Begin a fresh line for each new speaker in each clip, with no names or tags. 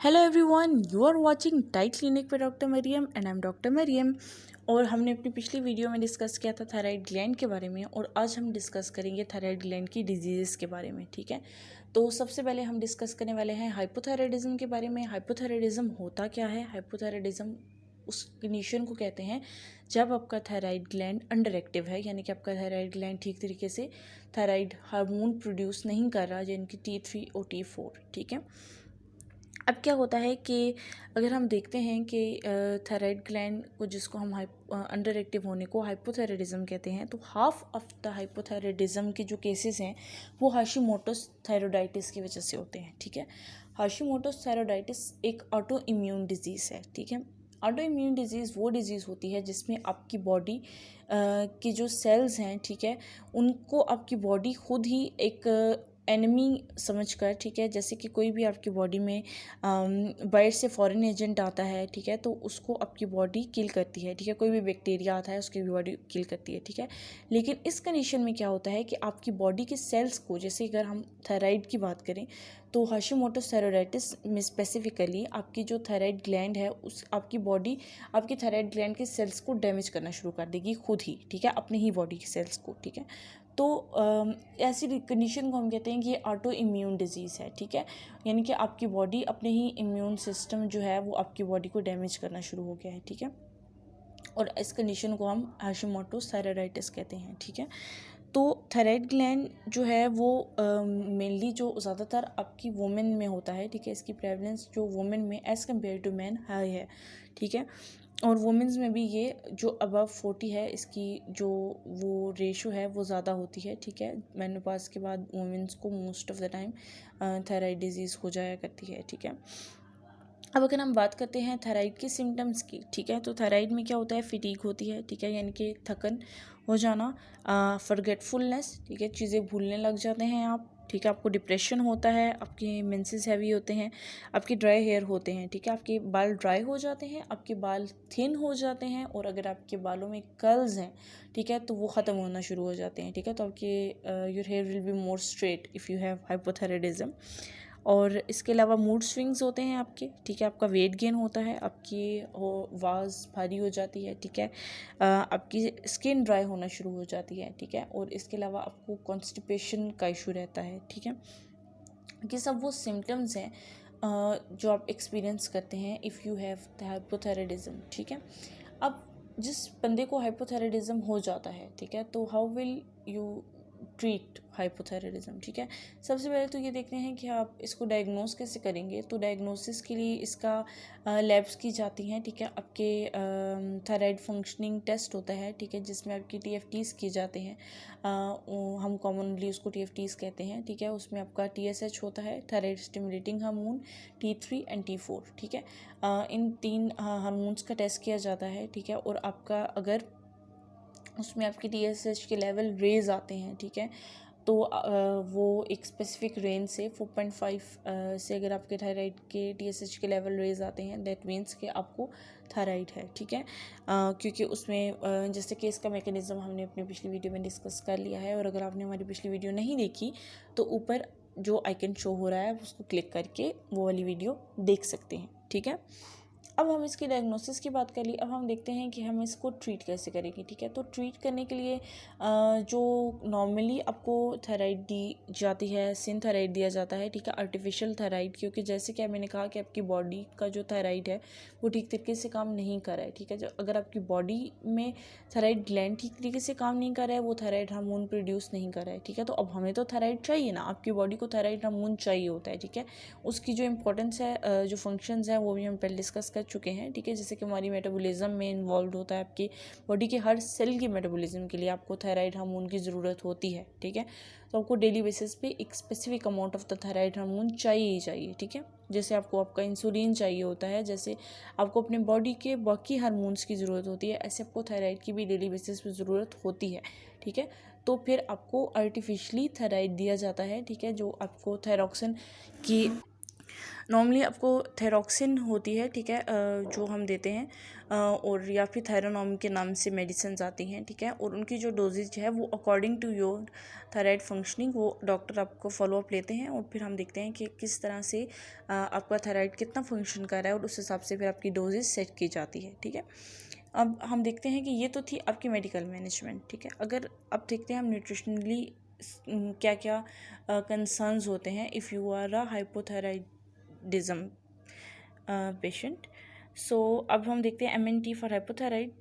Hello everyone, you are watching tight clinic पे doctor Maryam and I am doctor Maryam. और हमने अपनी पिछली वीडियो में डिस्कस किया था थायराइड ग्लैंड के बारे में और आज हम डिस्कस करेंगे थायराइड ग्लैंड की डिजीज़ के बारे में। ठीक है, तो सबसे पहले हम डिस्कस करने वाले हैं हाइपोथायराइडिज्म के बारे में। हाइपोथायराइडिज्म होता क्या है? हाइपोथायराइडिज्म उस कंडीशन को कहते हैं जब आपका थायराइड ग्लैंड अंडर एक्टिव है, यानी कि आपका थायराइड ग्लैंड ठीक तरीके से थायराइड हार्मोन प्रोड्यूस नहीं कर रहा, यानी कि T3 और T4। ठीक है, अब क्या होता है कि अगर हम देखते हैं कि थायराइड ग्लैंड को, जिसको हम अंडर एक्टिव होने को हाइपोथायराइडिज्म कहते हैं, तो हाफ ऑफ द हाइपोथायराइडिज्म के जो केसेस हैं वो हाशिमोटोस थायरोइडाइटिस की वजह से होते हैं। ठीक है, हाशिमोटोस थायरोइडाइटिस एक ऑटो इम्यून डिजीज़ है। ठीक है, ऑटो इम्यून डिजीज़ वो डिजीज़ होती है जिसमें आपकी बॉडी की जो सेल्स हैं, ठीक है, उनको आपकी बॉडी खुद ही एक एनिमी समझकर, ठीक है, जैसे कि कोई भी आपकी बॉडी में बाहर से फॉरेन एजेंट आता है, ठीक है, तो उसको आपकी बॉडी किल करती है। ठीक है, कोई भी बैक्टीरिया आता है उसकी भी बॉडी किल करती है। ठीक है, लेकिन इस कंडीशन में क्या होता है कि आपकी बॉडी के सेल्स को, जैसे अगर हम थायराइड की बात करें तो हाशिमोटोस थायरोइडाइटिस में स्पेसिफिकली आपकी जो थायराइड ग्लैंड है उस आपकी बॉडी आपकी थायराइड ग्लैंड के सेल्स को डैमेज करना शुरू कर देगी खुद ही। ठीक है, अपने ही बॉडी के सेल्स को। ठीक है, तो ऐसी कंडीशन को हम कहते हैं कि ये ऑटो इम्यून डिजीज़ है। ठीक है, यानी कि आपकी बॉडी अपने ही इम्यून सिस्टम जो है वो आपकी बॉडी को डैमेज करना शुरू हो गया है। ठीक है, और इस कंडीशन को हम हाशिमोटोस थायरोइडाइटिस कहते हैं। ठीक है, तो थायराइड ग्लैंड जो है वो मेनली जो ज़्यादातर आपकी वुमेन में होता है। ठीक है, इसकी प्रेवलेंस जो वुमेन में as compared to man high है। ठीक है, और वुमेंस में भी ये जो अबव 40 है, इसकी जो वो रेशो है वो ज़्यादा होती है। ठीक है, मेनोपॉज के बाद वुमेंस को most of the time thyroid disease हो जाया करती है। ठीक है, अब अगर हम बात करते हैं थायराइड के सिम्टम्स की, ठीक है, तो थायराइड में क्या होता है? फिटीग होती है। ठीक है, यानी कि थकन हो जाना, फॉरगेटफुलनेस, ठीक है, चीज़ें भूलने लग जाते हैं आप। ठीक है, आपको डिप्रेशन होता है, आपके मेंसेस हैवी होते हैं, आपके ड्राई हेयर होते हैं। ठीक है, आपके बाल ड्राई हो जाते हैं, आपके बाल थिन हो जाते हैं, और अगर आपके बालों में कर्ल्स हैं, ठीक है, तो वो ख़त्म होना शुरू हो जाते हैं। ठीक है, तो आपके your hair will be more straight if you have hypothyroidism. और इसके अलावा मूड स्विंग्स होते हैं आपके। ठीक है, आपका वेट गेन होता है, आपकी आवाज़ भारी हो जाती है। ठीक है, आपकी स्किन ड्राई होना शुरू हो जाती है। ठीक है, और इसके अलावा आपको कॉन्स्टिपेशन का इशू रहता है। ठीक है, ये सब वो सिम्टम्स हैं जो आप एक्सपीरियंस करते हैं इफ़ यू हैव हाइपोथायराइडिज्म। ठीक है, अब जिस बंदे को हाइपोथायराइडिज्म हो जाता है, ठीक है, तो how will you treat hypothyroidism? ठीक है, सबसे पहले तो ये देखते हैं कि आप इसको डायग्नोस कैसे करेंगे। तो डायग्नोसिस के लिए इसका लैब्स की जाती हैं। ठीक है, आपके थायराइड फंक्शनिंग टेस्ट होता है। ठीक है, जिसमें आपकी TFTs की जाते हैं, हम कॉमनली उसको TFTs कहते हैं। ठीक है, उसमें आपका TSH होता है, thyroid stimulating hormone, T3 and T4। ठीक है, इन 3 हार्मोन्स का टेस्ट किया जाता है। ठीक है, और आपका अगर उसमें आपके TSH के लेवल रेज आते हैं, ठीक है, तो वो एक स्पेसिफिक रेंज से 4.5 से अगर आपके थायराइड के TSH के लेवल रेज आते हैं, दैट मीन्स कि आपको थायराइड है। ठीक है, क्योंकि उसमें जैसे कि इसका मैकेनिज़्म हमने अपनी पिछली वीडियो में डिस्कस कर लिया है, और अगर आपने हमारी पिछली वीडियो नहीं देखी तो ऊपर जो आइकन शो हो रहा है उसको क्लिक करके वो वाली वीडियो देख सकते हैं। ठीक है, अब हम इसकी डायग्नोसिस की बात कर ली। अब हम देखते हैं कि हम इसको ट्रीट कैसे करेंगे। ठीक है, तो ट्रीट करने के लिए जो नॉर्मली आपको थायराइड दी जाती है, सिनथायराइड दिया जाता है। ठीक है, आर्टिफिशियल थायराइड, क्योंकि जैसे कि मैंने कहा कि आपकी बॉडी का जो थायराइड है वो ठीक तरीके से काम नहीं कर रहा है। ठीक है, जो अगर आपकी बॉडी में थायराइड ग्लैंड ठीक तरीके से काम नहीं कर रहा है, वो थायराइड हार्मोन प्रोड्यूस नहीं कर रहा है। ठीक है, तो अब हमें तो थायराइड चाहिए ना, आपकी बॉडी को थायराइड हार्मोन चाहिए होता है। ठीक है, उसकी जो इंपॉर्टेंस है, जो फंक्शंस हैं, वो भी हम पहले डिस्कस कर चुके हैं। ठीक है, जैसे कि हमारी मेटाबॉलिज्म में इन्वॉल्व होता है, आपकी बॉडी के हर सेल की मेटाबॉलिज्म के लिए आपको थायराइड हार्मोन की ज़रूरत होती है। ठीक है, तो आपको डेली बेसिस पे एक specific amount of the thyroid hormone चाहिए ही चाहिए। ठीक है, जैसे आपको आपका इंसुलिन चाहिए होता है, जैसे आपको अपने बॉडी के बाकी हार्मोन्स की ज़रूरत होती है, ऐसे आपको थायराइड की भी डेली बेसिस पे ज़रूरत होती है। ठीक है, तो फिर आपको आर्टिफिशियली थायराइड दिया जाता है। ठीक है, जो आपको थायरॉक्सिन की नॉर्मली आपको थायरॉक्सिन होती है, ठीक है, जो हम देते हैं, और या फिर थायरोनॉम के नाम से मेडिसिन आती हैं, ठीक है, और उनकी जो डोजेज है वो according to your thyroid functioning वो डॉक्टर आपको फॉलोअप लेते हैं, और फिर हम देखते हैं कि किस तरह से आपका थायराइड कितना फंक्शन कर रहा है, और उस हिसाब से फिर आपकी डोजेज सेट की जाती है, ठीक है। अब हम देखते हैं कि ये तो थी आपकी मेडिकल मैनेजमेंट, ठीक है। अगर अब देखते हैं हम न्यूट्रिशनली क्या क्या कंसर्न्स होते हैं if you are a hypothyroidism patient. So अब हम देखते हैं MNT फॉर हाइपोथायराइड।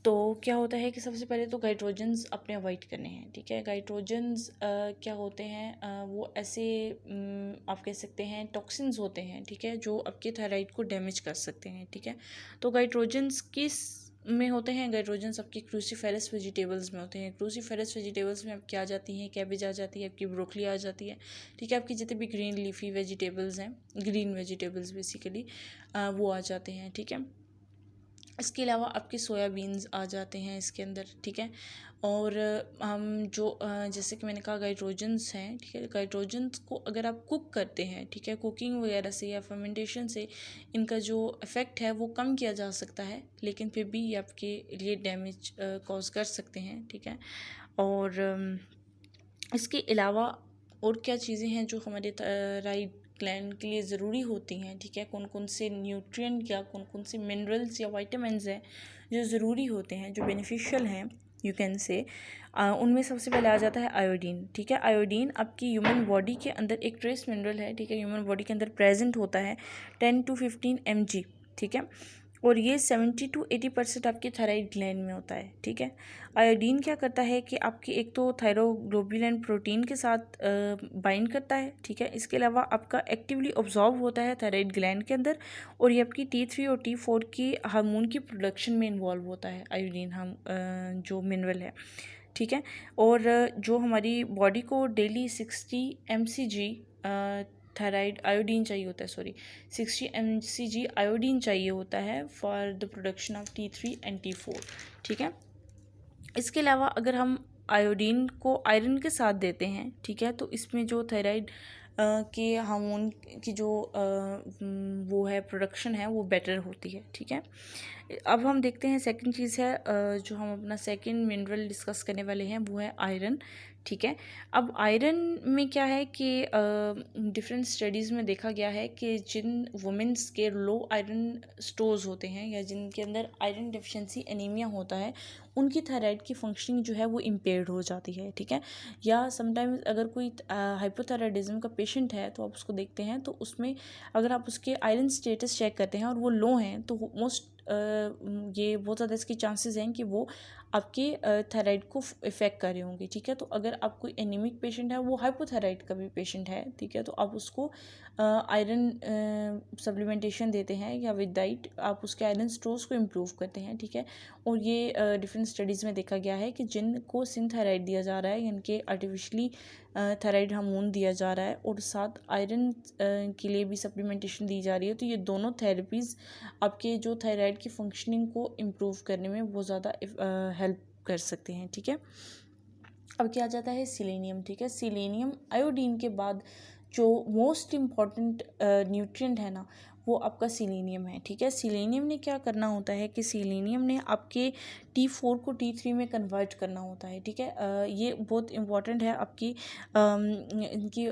तो क्या होता है कि सबसे पहले तो गाइट्रोजन्स अपने अवॉइड करने हैं, ठीक है। गाइट्रोजन्स क्या होते हैं, वो ऐसे आप कह सकते हैं टॉक्सिन्स होते हैं, ठीक है, जो आपके थायराइड को डैमेज कर सकते हैं, ठीक है। तो गाइट्रोजन्स किस में होते हैं? गाइट्रोजन्स आपकी क्रूसीफेरस वेजिटेबल्स में होते हैं। क्रूसीफेरस वेजिटेबल्स में आप क्या आ जाती हैं? कैबेज आ जाती है, आपकी ब्रोकली आ जाती है, ठीक है, आपकी जितने भी ग्रीन लीफी वेजिटेबल्स हैं, ग्रीन वेजिटेबल्स बेसिकली वो आ जाते हैं, ठीक है। इसके अलावा आपके सोयाबीन्स आ जाते हैं इसके अंदर, ठीक है। और हम जो जैसे कि मैंने कहा गाइट्रोजन्स हैं, ठीक है, गाइट्रोजन्स को अगर आप कुक करते हैं, ठीक है, कुकिंग वगैरह से या फर्मेंटेशन से इनका जो इफ़ेक्ट है वो कम किया जा सकता है, लेकिन फिर भी ये आपके लिए डैमेज कॉज कर सकते हैं, ठीक है। और इसके अलावा और क्या चीज़ें हैं जो हमारे थायराइड ग्लैंड के लिए ज़रूरी होती हैं, ठीक है, कौन कौन से न्यूट्रिएंट या कौन कौन से मिनरल्स या विटामिन्स हैं जो ज़रूरी होते हैं, जो बेनिफिशियल हैं यू कैन से, उनमें सबसे पहले आ जाता है आयोडीन, ठीक है। आयोडीन आपकी ह्यूमन बॉडी के अंदर एक ट्रेस मिनरल है, ठीक है, ह्यूमन बॉडी के अंदर प्रेजेंट होता है 10 to 15 mg, ठीक है, और ये 70 to 80% आपके थायराइड ग्लैंड में होता है, ठीक है। आयोडीन क्या करता है कि आपकी एक तो थायरोग्लोबुलिन प्रोटीन के साथ बाइंड करता है, ठीक है। इसके अलावा आपका एक्टिवली ऑब्जॉर्व होता है थायराइड ग्लैंड के अंदर, और ये आपकी T3 और T4 की हार्मोन की प्रोडक्शन में इन्वॉल्व होता है आयोडीन, हम जो मिनरल है, ठीक है। और जो हमारी बॉडी को डेली 60 mcg थायराइड आयोडीन चाहिए होता है, 60 mcg आयोडीन चाहिए होता है for the production of T3 and T4, ठीक है। इसके अलावा अगर हम आयोडीन को आयरन के साथ देते हैं, ठीक है, तो इसमें जो थायराइड के हार्मोन की जो वो है प्रोडक्शन है वो बेटर होती है, ठीक है। अब हम देखते हैं सेकंड चीज़ है, जो हम अपना सेकंड मिनरल डिस्कस करने वाले हैं वो है आयरन, ठीक है। अब आयरन में क्या है कि डिफरेंट स्टडीज़ में देखा गया है कि जिन वुमेंस के लो आयरन स्टोर्स होते हैं या जिनके अंदर आयरन डेफिशिएंसी एनीमिया होता है, उनकी थायराइड की फंक्शनिंग जो है वो इम्पेयर्ड हो जाती है, ठीक है। या समटाइम्स अगर कोई हाइपोथायराइडिज्म का पेशेंट है तो आप उसको देखते हैं, तो उसमें अगर आप उसके आयरन स्टेटस चेक करते हैं और वो लो हैं, तो मोस्ट ये बहुत ज़्यादा इसकी चांसेस हैं कि वो आपके थायराइड को इफ़ेक्ट कर रहे होंगे, ठीक है। तो अगर आप कोई एनीमिक पेशेंट है, वो हाइपोथायराइड का भी पेशेंट है, ठीक है, तो आप उसको आयरन सप्लीमेंटेशन देते हैं या विद डाइट आप उसके आयरन स्टोर्स को इम्प्रूव करते हैं, ठीक है। और ये डिफरेंट स्टडीज़ में देखा गया है कि जिनको सिंथायराइड दिया जा रहा है, इनके आर्टिफिशली थायराइड हार्मोन दिया जा रहा है और साथ आयरन के लिए भी सप्लीमेंटेशन दी जा रही है, तो ये दोनों थेरेपीज़ आपके जो थायराइड की फंक्शनिंग को इम्प्रूव करने में बहुत ज़्यादा हेल्प कर सकते हैं, ठीक है। अब क्या आ जाता है सिलेनियम, ठीक है। सिलेनियम आयोडीन के बाद जो मोस्ट इम्पॉर्टेंट न्यूट्रिएंट है ना, वो आपका सिलेनियम है, ठीक है। सिलेनियम ने क्या करना होता है कि सिलेनियम ने आपके T4 को T3 में कन्वर्ट करना होता है, ठीक है। ये बहुत इम्पॉर्टेंट है आपकी इनकी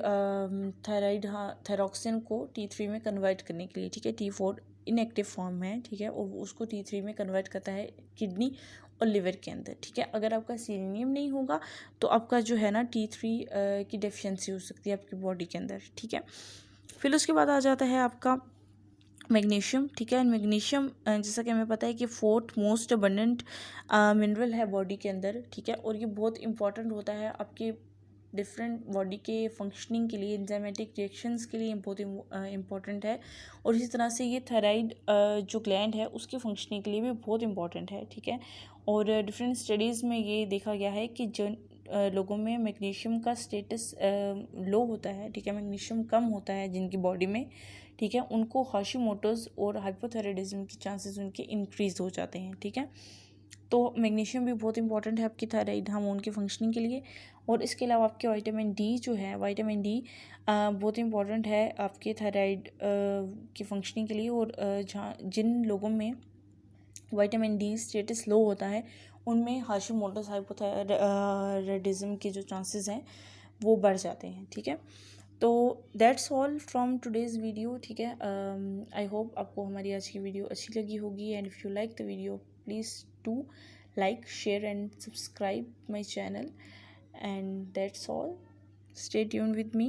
थायराइड थायरॉक्सिन को T3 में कन्वर्ट करने के लिए, ठीक है। T4 इनएक्टिव फॉर्म है, ठीक है, और उसको T3 में कन्वर्ट करता है किडनी और लिवर के अंदर, ठीक है। अगर आपका सेलेनियम नहीं होगा तो आपका जो है ना T3 की डेफिशिएंसी हो सकती है आपकी बॉडी के अंदर, ठीक है। फिर उसके बाद आ जाता है आपका मैग्नीशियम, ठीक है। मैग्नीशियम जैसा कि हमें पता है कि फोर्थ मोस्ट अबंडेंट मिनरल है बॉडी के अंदर, ठीक है, और ये बहुत इंपॉर्टेंट होता है आपके डिफरेंट बॉडी के फंक्शनिंग के लिए, एंजाइमेटिक रिएक्शंस के लिए बहुत इम्पॉर्टेंट है। और इसी तरह से ये थायराइड जो ग्लैंड है उसके फंक्शनिंग के लिए भी बहुत इंपॉर्टेंट है, ठीक है। और डिफरेंट स्टडीज़ में ये देखा गया है कि जो लोगों में मैग्नीशियम का स्टेटस लो होता है, ठीक है, मैग्नीशियम कम होता है जिनकी बॉडी में, ठीक है, उनको हाशिमोटोज़ और हाइपोथायराइडिज्म की चांसेस उनके इंक्रीज़ हो जाते हैं, ठीक है। तो मैग्नीशियम भी बहुत इंपॉर्टेंट है आपकी थायराइड हार्मोन के फंक्शनिंग के लिए। और इसके अलावा आपके विटामिन डी जो है, विटामिन डी बहुत इंपॉर्टेंट है आपके थायराइड की फंक्शनिंग के लिए। और जिन लोगों में विटामिन डी स्टेटस लो होता है उनमें हाशिमोटोस हाइपोथायरायडिज्म के जो चांसेस हैं वो बढ़ जाते हैं। ठीक है, तो that's all from today's video. ठीक है, आई होप आपको हमारी आज की वीडियो अच्छी लगी होगी। And if you like the video please do like, share and subscribe my channel, and that's all. Stay tuned with me.